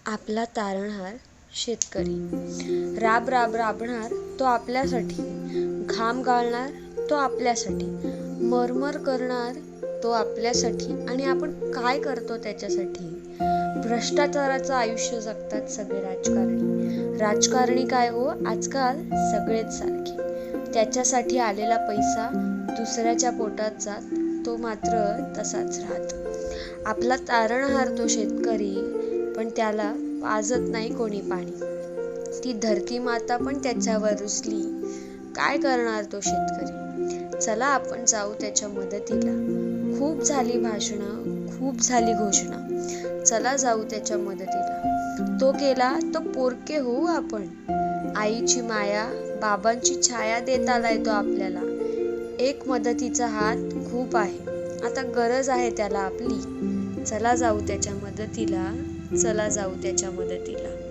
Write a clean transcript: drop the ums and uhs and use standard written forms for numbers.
आपला तारणहार शेतकरी राब राब राबणार तो आपल्यासाठी, घाम गाळणार तो आपल्यासाठी, मरमर करणार तो आपल्यासाठी. आणि आपण काय करतो त्याच्यासाठी? भ्रष्टाचाराचं आयुष्य जगतात सगळे राजकारणी काय हो, आजकाल सगळेच सारखे. त्याच्यासाठी आलेला पैसा दुसऱ्याच्या पोटात जात, तो मात्र तसाच राहत. आपला तारणहार तो शेतकरी, पण त्याला पाजत नाही कोणी पाणी. ती धरती माता पण त्याच्यावर रुसली. काय करणार तो शेतकरी? चला आपण जाऊ त्याच्या मदतीला. खूप झाली भाषणं, खूप झाली घोषणा, चला जाऊ त्याच्या मदतीला. तो केला तो पोरके होऊ आपण. आईची माया, बाबांची छाया देत आलाय तो आपल्याला. एक मदतीचा हात खूप आहे, आता गरज आहे त्याला आपली. चला जाऊ त्याच्या मदतीला, चला जाऊ त्याच्या मदतीला.